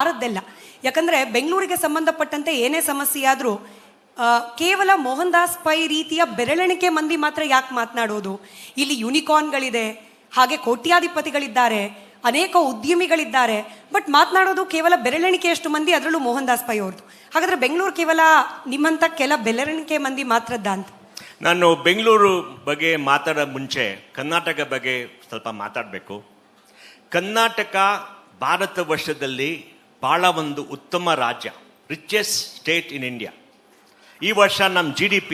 ಯಾರದ್ದೆಲ್ಲ. ಯಾಕಂದರೆ ಬೆಂಗಳೂರಿಗೆ ಸಂಬಂಧಪಟ್ಟಂತೆ ಏನೇ ಸಮಸ್ಯೆ ಆದರೂ ಕೇವಲ ಮೋಹನ್ ದಾಸ್ ಪೈ ರೀತಿಯ ಬೆರಳೆಣಿಕೆ ಮಂದಿ ಮಾತ್ರ ಯಾಕೆ ಮಾತನಾಡೋದು? ಇಲ್ಲಿ ಯೂನಿಕಾರ್ನ್ಗಳಿದೆ, ಹಾಗೆ ಕೋಟ್ಯಾಧಿಪತಿಗಳಿದ್ದಾರೆ, ಅನೇಕ ಉದ್ಯಮಿಗಳಿದ್ದಾರೆ, ಬಟ್ ಮಾತನಾಡೋದು ಕೇವಲ ಬೆರಳೆಣಿಕೆಯಷ್ಟು ಮಂದಿ, ಅದರಲ್ಲೂ ಮೋಹನ್ ದಾಸ್ ಪೈ ಅವ್ರದ್ದು. ಹಾಗಾದರೆ ಬೆಂಗಳೂರು ಕೇವಲ ನಿಮ್ಮಂಥ ಕೆಲ ಬೆರಳೆಣಿಕೆ ಮಂದಿ ಮಾತ್ರದ್ದ ಅಂತ? ನಾನು ಬೆಂಗಳೂರು ಬಗ್ಗೆ ಮಾತಾಡೋ ಮುಂಚೆ ಕರ್ನಾಟಕ ಬಗ್ಗೆ ಸ್ವಲ್ಪ ಮಾತಾಡಬೇಕು. ಕರ್ನಾಟಕ ಭಾರತ ವರ್ಷದಲ್ಲಿ ಭಾಳ ಒಂದು ಉತ್ತಮ ರಾಜ್ಯ, ರಿಚೆಸ್ಟ್ ಸ್ಟೇಟ್ ಇನ್ ಇಂಡಿಯಾ. ಈ ವರ್ಷ ನಮ್ಮ GDP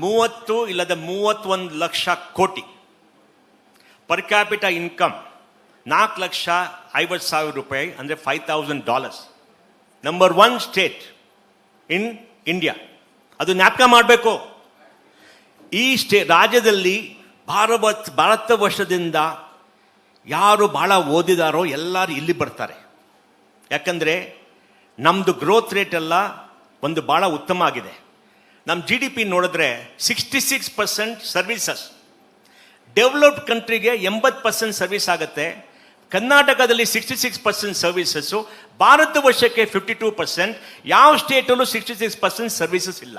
31 ಲಕ್ಷ ಕೋಟಿ, ಪರ್ ಕ್ಯಾಪಿಟಲ್ ಇನ್ಕಮ್ $4,50,000, ಅಂದರೆ $5,000. Number 1 state in India. ಅದು ಜ್ಞಾಪಕ ಮಾಡಬೇಕು. ಈ ರಾಜ್ಯದಲ್ಲಿ ಭಾರತ ವರ್ಷದಿಂದ ಯಾರು ಭಾಳ ಓದಿದಾರೋ ಎಲ್ಲರೂ ಇಲ್ಲಿ ಬರ್ತಾರೆ. ಯಾಕಂದರೆ ನಮ್ಮದು ಗ್ರೋತ್ ರೇಟ್ ಎಲ್ಲ ಒಂದು ಭಾಳ ಉತ್ತಮ ಆಗಿದೆ. ನಮ್ಮ GDP ನೋಡಿದ್ರೆ 66% ಸರ್ವಿಸಸ್. ಡೆವಲಪ್ಡ್ ಕಂಟ್ರಿಗೆ 80% ಸರ್ವಿಸ್ ಆಗುತ್ತೆ. ಕರ್ನಾಟಕದಲ್ಲಿ 66% ಸರ್ವಿಸಸ್ಸು, ಭಾರತ ವರ್ಷಕ್ಕೆ 52%. ಯಾವ ಸ್ಟೇಟಲ್ಲೂ 66% ಸರ್ವಿಸಸ್ ಇಲ್ಲ.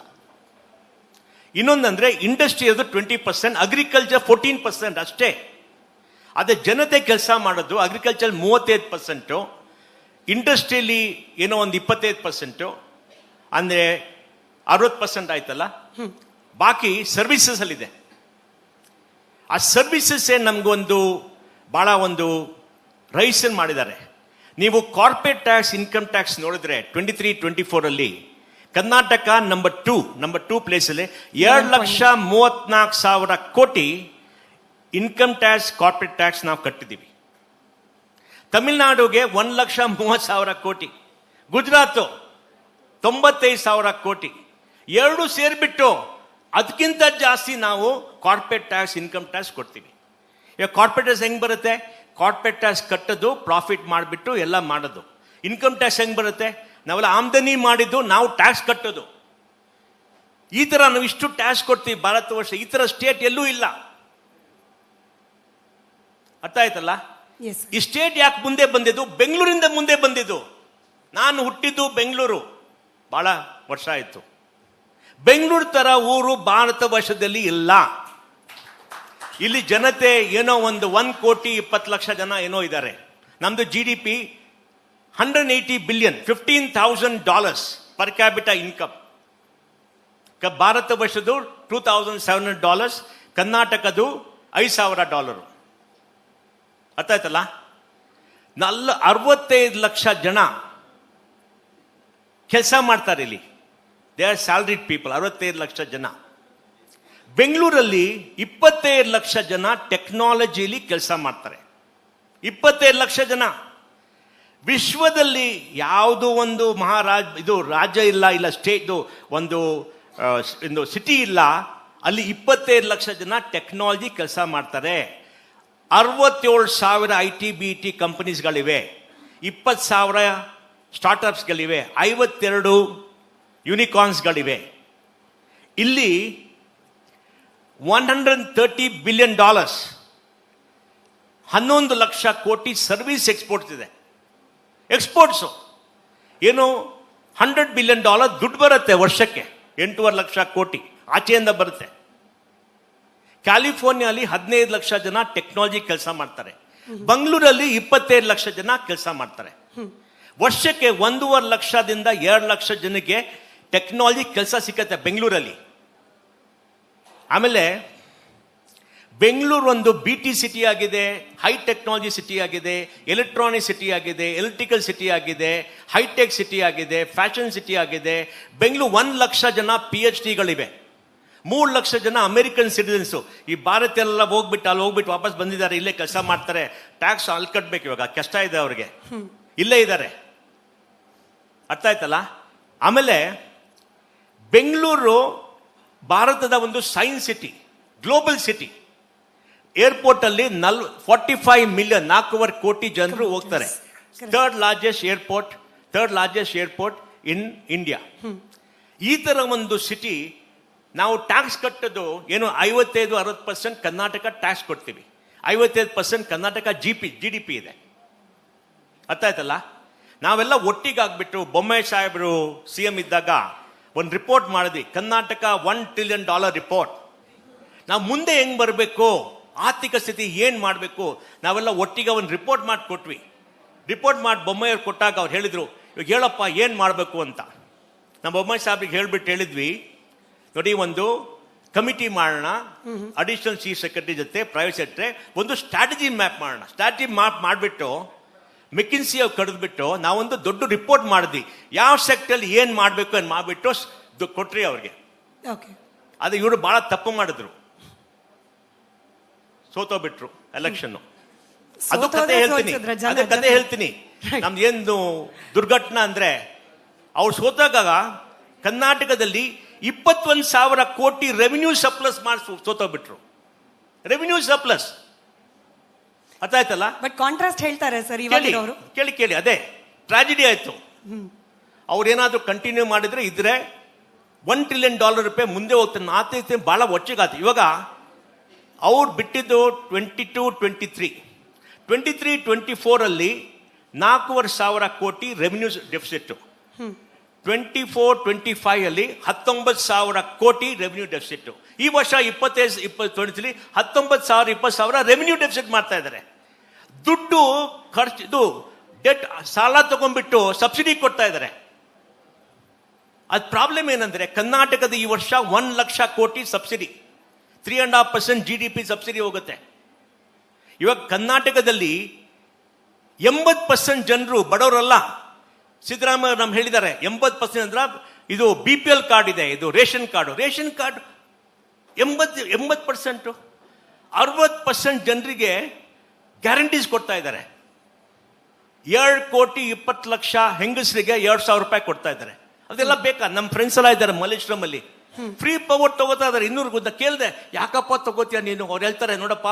ಇನ್ನೊಂದಂದ್ರೆ ಇಂಡಸ್ಟ್ರಿ ಅದು 20%, ಅಗ್ರಿಕಲ್ಚರ್ 14% ಅಷ್ಟೇ. ಅದೇ ಜನತೆ ಕೆಲಸ ಮಾಡೋದು ಅಗ್ರಿಕಲ್ಚರ್ 35%, ಇಂಡಸ್ಟ್ರಿಯಲ್ಲಿ ಏನೋ ಒಂದು 25%, ಅಂದರೆ 60% ಆಯ್ತಲ್ಲ. ಬಾಕಿ ಸರ್ವಿಸಸ್ ಅಲ್ಲಿದೆ. ಆ ಸರ್ವಿಸಸ್ಸೇ ನಮಗೊಂದು ಭಾಳ ಒಂದು ರೈಸನ್ ಮಾಡಿದ್ದಾರೆ. ನೀವು ಕಾರ್ಪೊರೇಟ್ ಟ್ಯಾಕ್ಸ್, ಇನ್ಕಮ್ ಟ್ಯಾಕ್ಸ್ ನೋಡಿದ್ರೆ 23-24 ಕರ್ನಾಟಕ ನಂಬರ್ 2 ಪ್ಲೇಸಲ್ಲಿ 2,34,000 ಕೋಟಿ ಇನ್ಕಮ್ ಟ್ಯಾಕ್ಸ್, ಕಾರ್ಪೊರೇಟ್ ಟ್ಯಾಕ್ಸ್ ನಾವು ಕಟ್ಟಿದ್ದೀವಿ. ತಮಿಳುನಾಡುಗೆ 1,30,000 ಕೋಟಿ, ಗುಜರಾತು 95,000 ಕೋಟಿ. ಎರಡು ಸೇರಿಬಿಟ್ಟು ಅದಕ್ಕಿಂತ ಜಾಸ್ತಿ ನಾವು ಕಾರ್ಪೊರೇಟ್ ಟ್ಯಾಕ್ಸ್, ಇನ್ಕಮ್ ಟ್ಯಾಕ್ಸ್ ಕೊಡ್ತೀವಿ. ಈಗ ಕಾರ್ಪೊರೇಟ್ ಟ್ಯಾಕ್ಸ್ ಹೆಂಗೆ ಬರುತ್ತೆ? ಕಾರ್ಪೊರೇಟ್ ಟ್ಯಾಕ್ಸ್ ಕಟ್ಟೋದು, ಪ್ರಾಫಿಟ್ ಮಾಡಿಬಿಟ್ಟು ಎಲ್ಲ ಮಾಡೋದು. ಇನ್ಕಮ್ ಟ್ಯಾಕ್ಸ್ ಹೆಂಗೆ ಬರುತ್ತೆ? ನಾವೆಲ್ಲ ಆಮದನಿ ಮಾಡಿದ್ದು ನಾವು ಟ್ಯಾಕ್ಸ್ ಕಟ್ಟೋದು. ಈ ಥರ ನಾವು ಇಷ್ಟು ಟ್ಯಾಕ್ಸ್ ಕೊಡ್ತೀವಿ ಭಾರತ ವರ್ಷ. ಈ ಥರ ಸ್ಟೇಟ್ ಎಲ್ಲೂ ಇಲ್ಲ. ಅರ್ಥ ಆಯ್ತಲ್ಲ? ಈ ಸ್ಟೇಟ್ ಯಾಕೆ ಮುಂದೆ ಬಂದಿದ್ದು? ಬೆಂಗಳೂರಿಂದ ಮುಂದೆ ಬಂದಿದ್ದು. ನಾನು ಹುಟ್ಟಿದ್ದು ಬೆಂಗಳೂರು, ಭಾಳ ವರ್ಷ ಆಯಿತು. ಬೆಂಗಳೂರು ಥರ ಊರು ಭಾರತ ವರ್ಷದಲ್ಲಿ ಇಲ್ಲ. ಇಲ್ಲಿ ಜನತೆ ಏನೋ ಒಂದು 1,20,00,000 ಜನ ಏನೋ ಇದ್ದಾರೆ. ನಮ್ಮದು GDP $180 billion, $15,000 per capital income. Bharat ವರ್ಷದ್ದು $2,700, ಕರ್ನಾಟಕದ್ದು $5,000. ಅರ್ಥ ಆಯ್ತಲ್ಲ? 65 ಲಕ್ಷ ಜನ ಕೆಲಸ ಮಾಡ್ತಾರೆ ಇಲ್ಲಿ. They are salaried people. 65 lakh ಜನ. ಬೆಂಗಳೂರಲ್ಲಿ 25 ಲಕ್ಷ ಜನ ಟೆಕ್ನಾಲಜಿಲಿ ಕೆಲಸ ಮಾಡ್ತಾರೆ. 25 ಲಕ್ಷ ಜನ. ವಿಶ್ವದಲ್ಲಿ ಯಾವುದೋ ಒಂದು ರಾಜ್ಯ ಇಲ್ಲ ಸ್ಟೇಟ್ ಒಂದು ಸಿಟಿ ಇಲ್ಲ, ಅಲ್ಲಿ 25 ಲಕ್ಷ ಜನ ಟೆಕ್ನಾಲಜಿ ಕೆಲಸ ಮಾಡ್ತಾರೆ. 67,000 IT-BT ಕಂಪನೀಸ್ಗಳಿವೆ, 20,000 ಸ್ಟಾರ್ಟ್ಅಪ್ಸ್ಗಳಿವೆ, 52 ಯೂನಿಕಾರ್ನ್ಸ್ಗಳಿವೆ. ಇಲ್ಲಿ $130 billion, 11 ಲಕ್ಷ ಕೋಟಿ ಸರ್ವಿಸ್ ಎಕ್ಸ್ಪೋರ್ಟ್ಸ್ ಇದೆ. ಎಕ್ಸ್ಪೋರ್ಟ್ಸು ಏನು $100 billion ದುಡ್ಡು ಬರುತ್ತೆ ವರ್ಷಕ್ಕೆ. 8.5 ಲಕ್ಷ ಕೋಟಿ ಆಚೆಯಿಂದ ಬರುತ್ತೆ. ಕ್ಯಾಲಿಫೋರ್ನಿಯಾಲಿ 15 ಲಕ್ಷ ಜನ ಟೆಕ್ನಾಲಜಿ ಕೆಲಸ ಮಾಡ್ತಾರೆ. ಬೆಂಗಳೂರಲ್ಲಿ 25 ಲಕ್ಷ ಜನ ಕೆಲಸ ಮಾಡ್ತಾರೆ. ವರ್ಷಕ್ಕೆ 1.5 ಲಕ್ಷದಿಂದ 2 ಲಕ್ಷ ಜನಕ್ಕೆ ಟೆಕ್ನಾಲಜಿ ಕೆಲಸ ಸಿಕ್ಕತ್ತೆ ಬೆಂಗಳೂರಲ್ಲಿ. ಆಮೇಲೆ ಬೆಂಗಳೂರು ಒಂದು BT ಸಿಟಿ ಆಗಿದೆ, ಹೈ ಟೆಕ್ನಾಲಜಿ ಸಿಟಿ ಆಗಿದೆ, ಎಲೆಕ್ಟ್ರಾನಿಕ್ ಸಿಟಿ ಆಗಿದೆ, ಎಲೆಕ್ಟ್ರಿಕಲ್ ಸಿಟಿ ಆಗಿದೆ, ಹೈಟೆಕ್ ಸಿಟಿ ಆಗಿದೆ, ಫ್ಯಾಷನ್ ಸಿಟಿ ಆಗಿದೆ. ಬೆಂಗಳೂರು 1 ಲಕ್ಷ ಜನ PhDಗಳಿವೆ, 3 ಲಕ್ಷ ಜನ ಅಮೆರಿಕನ್ ಸಿಟಿಸನ್ಸು. ಈ ಭಾರತ ಎಲ್ಲ ಹೋಗ್ಬಿಟ್ಟು ವಾಪಸ್ ಬಂದಿದ್ದಾರೆ, ಇಲ್ಲೇ ಕೆಲಸ ಮಾಡ್ತಾರೆ. ಟ್ಯಾಕ್ಸ್ ಅಲ್ಲಿ ಕಟ್ಬೇಕು, ಇವಾಗ ಕಷ್ಟ ಇದೆ ಅವ್ರಿಗೆ, ಇಲ್ಲೇ ಇದ್ದಾರೆ. ಅರ್ಥ ಆಯ್ತಲ್ಲ? ಆಮೇಲೆ ಬೆಂಗಳೂರು ಭಾರತದ ಒಂದು science city, global city. Airport ಅಲ್ಲಿ 45 ಮಿಲಿಯನ್, 4.5 ಕೋಟಿ ಜನರು ಹೋಗ್ತಾರೆ. Third largest airport in India. ಈ ತರ ಒಂದು ಸಿಟಿ ನಾವು ಟ್ಯಾಕ್ಸ್ ಕಟ್ಟೋದು ಏನು 55-60% ಕರ್ನಾಟಕ ಟ್ಯಾಕ್ಸ್ ಕೊಡ್ತೀವಿ. 55% ಕರ್ನಾಟಕ GDP ಇದೆ. ಅರ್ಥ ಆಯ್ತಲ್ಲ? ನಾವೆಲ್ಲ ಒಟ್ಟಿಗಾಗ್ಬಿಟ್ಟು ಬೊಮ್ಮಾಯಿ ಸಾಹೇಬರು CM ಇದ್ದಾಗ ಒಂದು ರಿಪೋರ್ಟ್ ಮಾಡಿದ್ವಿ, ಕರ್ನಾಟಕ $1 trillion ರಿಪೋರ್ಟ್. ನಾವು ಮುಂದೆ ಹೆಂಗ್ ಬರಬೇಕು, ಆರ್ಥಿಕ ಸ್ಥಿತಿ ಏನ್ ಮಾಡಬೇಕು, ನಾವೆಲ್ಲ ಒಟ್ಟಿಗೆ ಒಂದು ರಿಪೋರ್ಟ್ ಮಾಡಿ ಕೊಟ್ವಿ. ರಿಪೋರ್ಟ್ ಮಾಡಿ ಬೊಮ್ಮಾಯಿ ಅವ್ರು ಕೊಟ್ಟಾಗ ಅವ್ರು ಹೇಳಿದ್ರು, ಇವಾಗ ಹೇಳಪ್ಪ ಏನ್ ಮಾಡಬೇಕು ಅಂತ. ನಮ್ಮ ಬೊಮ್ಮಾಯಿ ಸಾಹೇಬ್ರಿಗೆ ಹೇಳಿದ್ವಿ, ನೋಡಿ ಒಂದು ಕಮಿಟಿ ಮಾಡೋಣ, ಅಡಿಷನಲ್ ಚೀಫ್ ಸೆಕ್ರೆಟರಿ ಜೊತೆ ಪ್ರೈವೇಟ್ ಸೆಕ್ರೆಟರಿ ಒಂದು ಸ್ಟ್ರಾಟಜಿ ಮ್ಯಾಪ್ ಮಾಡೋಣ. ಸ್ಟ್ರಾಟಜಿ ಮ್ಯಾಪ್ ಮಾಡಿಬಿಟ್ಟು ಮೆಕಿನ್ಸಿ ಅವ್ರು ಕರೆದ್ಬಿಟ್ಟು ನಾವೊಂದು ದೊಡ್ಡ ರಿಪೋರ್ಟ್ ಮಾಡಿದ್ವಿ, ಯಾವ ಸೆಕ್ಟರ್ ಏನ್ ಮಾಡಬೇಕು ಅಂತ ಮಾಡಿಬಿಟ್ಟು ಕೊಟ್ರಿ ಅವ್ರಿಗೆ. ಅದು ಇವರು ಬಹಳ ತಪ್ಪು ಮಾಡಿದ್ರು, ಸೋತೋಗ್ಬಿಟ್ರು ಎಲೆಕ್ಷನ್. ಅದು ಕತೆ ಹೇಳ್ತೀನಿ. ನಮ್ದು ಏನು ದುರ್ಘಟನಾ ಅಂದ್ರೆ, ಅವ್ರು ಸೋತಾಗ ಕರ್ನಾಟಕದಲ್ಲಿ 21,000 ಕೋಟಿ ರೆವಿನ್ಯೂ ಸರ್ಪ್ಲಸ್ ಮಾಡಿ ಸೋತೋಗ್ಬಿಟ್ರು. ರೆವಿನ್ಯೂ ಸರ್ಪ್ಲಸ್ ಅರ್ಥ ಆಯ್ತಲ್ಲ. ಬಟ್ ಕಾಂಟ್ರಾಸ್ಟ್ ಹೇಳ್ತಾರೆ ಸರ್ ಅವರು. ಕೇಳಿ ಅದೇ ಟ್ರಾಜಿಡಿ ಆಯ್ತು. ಅವ್ರೇನಾದ್ರೂ ಕಂಟಿನ್ಯೂ ಮಾಡಿದ್ರೆ ಇದ್ರೆ $1 trillion ರೂಪಾಯಿ ಮುಂದೆ ಹೋಗ್ತಾನೆ. ಆತ ಬಹಳ ಒಚ್ಚಿಗಾತು. ಇವಾಗ ಅವ್ರು ಬಿಟ್ಟಿದ್ದು 22-23 ಅಲ್ಲಿ 4,500 ಕೋಟಿ ರೆವಿನ್ಯೂ ಡೆಫಿಸಿಟ್. 24-25 ಅಲ್ಲಿ 19,000 ಕೋಟಿ ರೆವಿನ್ಯೂ ಡೆಫಿಸಿಟ್. ಈ ವರ್ಷ 20-23 19,000-20,000 ರೆವಿನ್ಯೂ ಡೆಫಿಸಿಟ್ ಮಾಡ್ತಾ ಇದ್ದಾರೆ. ದುಡ್ಡು ಖರ್ಚು, ಇದು ಡೆಟ್ ಸಾಲ ತಗೊಂಡ್ಬಿಟ್ಟು ಸಬ್ಸಿಡಿ ಕೊಡ್ತಾ ಇದ್ದಾರೆ. ಅದ್ ಪ್ರಾಬ್ಲಮ್ ಏನಂದ್ರೆ, ಕರ್ನಾಟಕದ ಈ ವರ್ಷ 1 ಲಕ್ಷ ಕೋಟಿ ಸಬ್ಸಿಡಿ, 3.5% GDP ಸಬ್ಸಿಡಿ ಹೋಗುತ್ತೆ. ಇವಾಗ ಕರ್ನಾಟಕದಲ್ಲಿ 80% ಜನರು ಬಡವರಲ್ಲ. ಸಿದ್ದರಾಮಯ್ಯ ನಮ್ಗೆ ಹೇಳಿದ್ದಾರೆ 80% ಅಂದ್ರೆ ಇದು BPL ಕಾರ್ಡ್ ಇದೆ, ಇದು ರೇಷನ್ ಕಾರ್ಡ್ 80%. 60% ಜನರಿಗೆ ಗ್ಯಾರಂಟೀಸ್ ಕೊಡ್ತಾ ಇದ್ದಾರೆ. 2,20,00,000 ಹೆಂಗಸರಿಗೆ 2,000 ರೂಪಾಯಿ ಕೊಡ್ತಾ ಇದ್ದಾರೆ. ಅದೆಲ್ಲ ಬೇಕಾ? ನಮ್ಮ ಫ್ರೆಂಡ್ಸ್ ಎಲ್ಲ ಇದ್ದಾರೆ ಮಲ್ಲೇಶ್ವರಂ ಅಲ್ಲಿ, ಫ್ರೀ ಪವರ್ ತಗೋತಾ ಇದಾರೆ. 200 ಗೊತ್ತಾ? ಕೇಳಿದೆ, ಯಾಕಪ್ಪ ತಗೋತೀಯ ನೀನು? ಅವ್ರು ಹೇಳ್ತಾರೆ, ನೋಡಪ್ಪ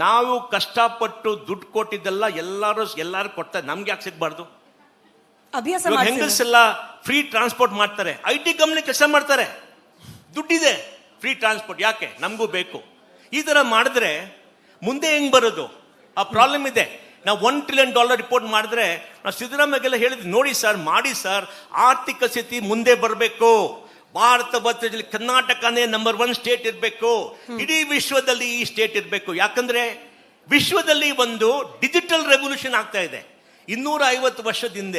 ನಾವು ಕಷ್ಟಪಟ್ಟು ದುಡ್ಡು ಕೊಟ್ಟಿದ್ದೆಲ್ಲ ಎಲ್ಲಾರು ಕೊಡ್ತಾರೆ, ನಮ್ಗೆ ಯಾಕೆ ಸಿಗ್ಬಾರ್ದು? ಹೆಂಗಸೆಲ್ಲ ಫ್ರೀ ಟ್ರಾನ್ಸ್ಪೋರ್ಟ್ ಮಾಡ್ತಾರೆ, IT ಕಂಪ್ನಿ ಕೆಲಸ ಮಾಡ್ತಾರೆ, ದುಡ್ಡಿದೆ, ಫ್ರೀ ಟ್ರಾನ್ಸ್ಪೋರ್ಟ್ ಯಾಕೆ? ನಮಗೂ ಬೇಕು. ಈ ತರ ಮಾಡಿದ್ರೆ ಮುಂದೆ ಹೆಂಗ್ ಬರೋದು? ಆ ಪ್ರಾಬ್ಲಮ್ ಇದೆ. ನಾವು $1 trillion ರಿಪೋರ್ಟ್ ಮಾಡಿದ್ರೆ, ನಾವು ಸಿದ್ದರಾಮಯ್ಯಗೆಲ್ಲ ಹೇಳಿದ್ವಿ, ನೋಡಿ ಸರ್, ಮಾಡಿ ಸರ್, ಆರ್ಥಿಕ ಸ್ಥಿತಿ ಮುಂದೆ ಬರಬೇಕು. ಭಾರತ ವರ್ಷದಲ್ಲಿ ಕರ್ನಾಟಕನೇ ನಂಬರ್ 1 ಸ್ಟೇಟ್ ಇರಬೇಕು, ಇಡೀ ವಿಶ್ವದಲ್ಲಿ ಈ ಸ್ಟೇಟ್ ಇರಬೇಕು. ಯಾಕಂದ್ರೆ ವಿಶ್ವದಲ್ಲಿ ಒಂದು ಡಿಜಿಟಲ್ ರೆವಲ್ಯೂಷನ್ ಆಗ್ತಾ ಇದೆ. 250 ವರ್ಷದಿಂದ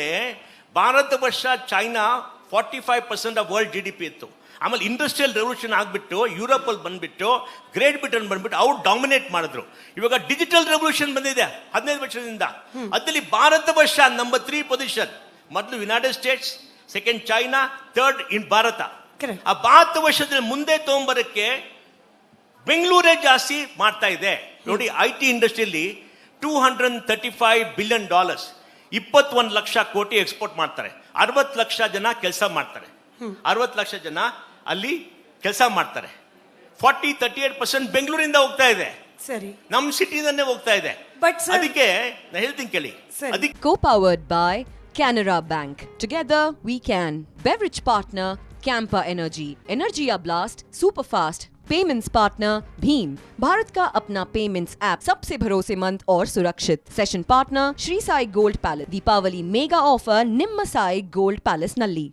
ಭಾರತ ವರ್ಷ ಚೈನಾ 45% ಆಫ್ ವರ್ಲ್ಡ್ GDP ಇತ್ತು. ಆಮೇಲೆ ಇಂಡಸ್ಟ್ರಿಯಲ್ ರೆವಲ್ಯೂಷನ್ ಆಗ್ಬಿಟ್ಟು ಯುರೋಪ್ ಅಲ್ಲಿ ಬಂದ್ಬಿಟ್ಟು, ಗ್ರೇಟ್ ಬ್ರಿಟನ್ ಬಂದ್ಬಿಟ್ಟು ಅವ್ರು ಡಾಮಿನೇಟ್ ಮಾಡಿದ್ರು. ಇವಾಗ ಡಿಜಿಟಲ್ ರೆವಲ್ಯೂಷನ್ ಬಂದಿದೆ 15 ವರ್ಷದಿಂದ. ಅದರಲ್ಲಿ ಭಾರತ ವರ್ಷ ನಂಬರ್ 3 ಪೊಸಿಷನ್. ಮೊದಲು united states, second China, third in Bharat. ಆ ಭಾರತ ವರ್ಷದಲ್ಲಿ ಮುಂದೆ ತಗೊಂಬರಕ್ಕೆ ಬೆಂಗಳೂರೇ ಜಾಸ್ತಿ ಮಾಡ್ತಾ ಇದೆ. ನೋಡಿ, IT ಇಂಡಸ್ಟ್ರಿಯಲ್ಲಿ $235 billion, 21 ಲಕ್ಷ ಕೋಟಿ ಎಕ್ಸ್ಪೋರ್ಟ್ ಮಾಡ್ತಾರೆ. 60 ಲಕ್ಷ ಜನ ಕೆಲಸ ಮಾಡ್ತಾರೆ. 60 ಲಕ್ಷ ಜನ ಅಲ್ಲಿ ಕೆಲಸ ಮಾಡ್ತಾರೆ. 38% ಬೆಂಗಳೂರಿಂದ ಹೋಗ್ತಾ ಇದೆ, ಸರಿ, ನಮ್ಮ ಸಿಟಿನೇ ಹೋಗ್ತಾ ಇದೆ. ಅದಕ್ಕೆ ನಾನು ಹೇಳ್ತೀನಿ ಕೇಳಿ. Co-powered by Canara Bank. Together we can. Beverage partner Campa Energy. Energia Blast Superfast. Payments partner भीम, भारत का अपना पेमेंट्स ऐप, सबसे भरोसेमंद और सुरक्षित. Session partner Shri Sai gold palace. Deepavali mega offer निम्म साई गोल्ड पैलेस नल्ली.